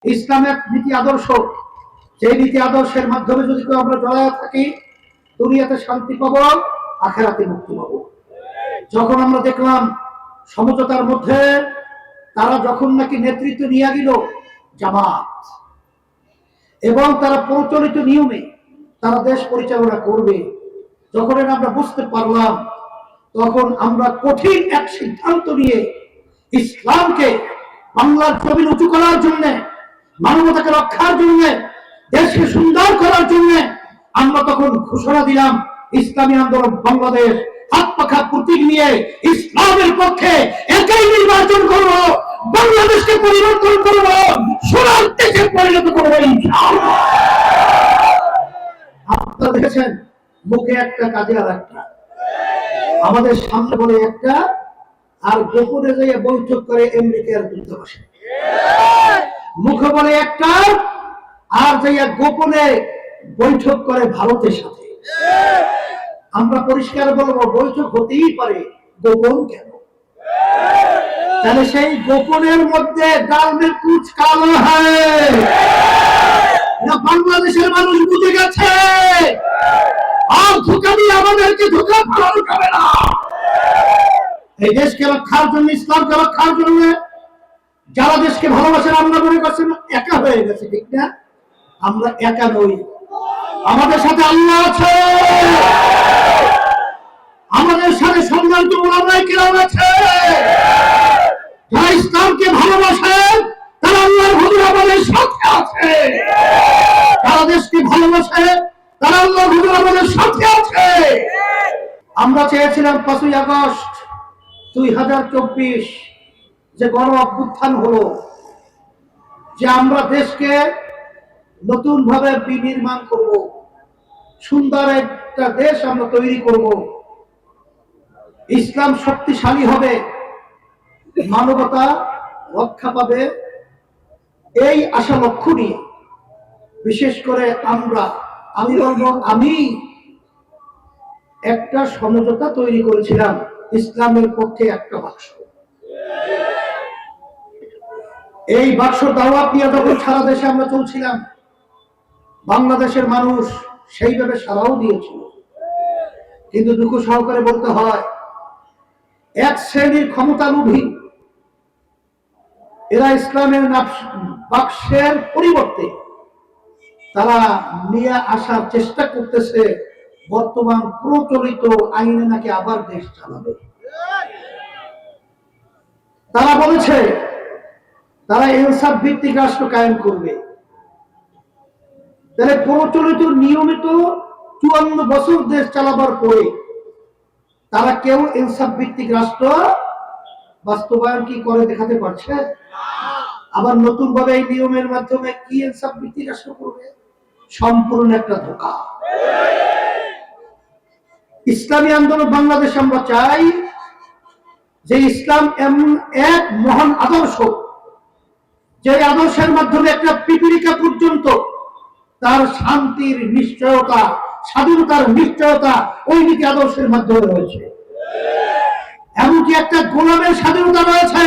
ইসলামের নীতি আদর্শ, যে নীতি আদর্শের মাধ্যমে যদি কেউ আমরা জড়ায় থাকি, দুনিয়াতে শান্তি পাবো, আখেরাতে মুক্তি পাবো। যখন আমরা দেখলাম সমঝোতার মধ্যে তারা যখন নাকি নেতৃত্ব নিয়ে গেল জামাত, এবং তারা প্রচলিত নিয়মে তারা দেশ পরিচালনা করবে, যখন এটা আমরা বুঝতে পারলাম, তখন আমরা কঠিন এক সিদ্ধান্ত নিয়ে ইসলামকে বাংলার জমিন উঁচু করার জন্য, মানবতাকে রক্ষার জন্য, দেশকে সুন্দর করার জন্য আমরা তখন ঘোষণা দিলাম ইসলামী আন্দোলন বাংলাদেশ হাত পাখা প্রতীক নিয়ে ইসলামের পক্ষে একাই নির্বাচন করব, বাংলাদেশকে পরিবর্তন করব, সোনার দেশে পরিণত করব ইনশাআল্লাহ। আপনারা দেখেছেন মুখে একটা কাজে আর একটা, আমাদের সামনে বলে একটা, আর গোপনে যাইয়া বৈঠক করে আমেরিকার দূতাবাসে। মুখে বলে একটা, আর যাইয়া গোপনে বৈঠক করে ভারতের সাথে। আমরা পরিষ্কার বলবো বৈঠক হতেই পারে, গোপন কেন? তাহলে সেই গোপনের মধ্যে ডাল মে কুছ কালো হ্যায়, বাংলাদেশের মানুষ বুঝে গেছে। আর ধোঁকা দিয়ে আমাদেরকে ধোঁকা ফেলানো যাবে না। এই দেশকে রক্ষার জন্য, ইসলামকে রক্ষার জন্য যারা দেশকে ভালোবাসেন, আমরা মনে করছেন একা হয়ে গেছে, ঠিক না? আমরা একা নই, আমাদের সাথে আল্লাহ আছে, আমাদের সাথে সম্মানিত উলামায়ে কিরাম আছে। যারা ইসলামকে ভালোবাসেন তারা আল্লাহর হুজুর আমাদের সাথে আছে, যারা দেশকে ভালোবাসে তারা আল্লাহর হুজুর আমাদের সাথে আছে। আমরা চেয়েছিলাম 5ই আগস্ট 2024 যে গণ অভ্যুত্থান হলো, যে আমরা দেশকে নতুন ভাবে বিনির্মাণ করব, সুন্দর একটা দেশ আমরা তৈরি করব, ইসলাম শক্তিশালী হবে, মানবতা রক্ষা পাবে, এই আশা লক্ষ্য নিয়ে বিশেষ করে আমি বলবো আমি একটা সমঝোতা তৈরি করেছিলাম, ইসলামের পক্ষে একটা বাক্স। এই বাক্স দাওয়াত নিয়ে যখন সারা দেশে আমরা চলছিলাম, বাংলাদেশের মানুষ সেইভাবে সাড়াও দিয়েছিল। কিন্তু দুঃখ সহকারে বলতে হয়, এক শ্রেণীর ক্ষমতালোভী এরা ইসলামের বাক্সের পরিবর্তে তারা নিয়ে আসার চেষ্টা করতেছে বর্তমান প্রচলিত আইনে নাকি আবার দেশ চালাবে। তারা বলেছে তারা ইনসাফ ভিত্তিক রাষ্ট্র কায়েম করবে। তাহলে প্রচলিত নিয়মিত 54 বছর দেশ চালাবার পরে তারা কেউ ইনসাফ ভিত্তিক রাষ্ট্র বাস্তবায়ন কি করে দেখাতে পারছে? আবার নতুন ভাবে এই নিয়মের মাধ্যমে কি ইনসাফ ভিত্তিক রাষ্ট্র করবে? সম্পূর্ণ একটা ধোঁকা। ইসলামী আন্দোলন বাংলাদেশ আমরা চাই যে ইসলাম এমন এক মহান আদর্শ, যে আদর্শের মাধ্যমে একটা পিপীলিকা পর্যন্ত তার শান্তির নিশ্চয়তা, স্বাধীনতার নিশ্চয়তা ওই নীতি আদর্শের মাধ্যমে রয়েছে। এমনকি একটা গোলামের স্বাধীনতা রয়েছে।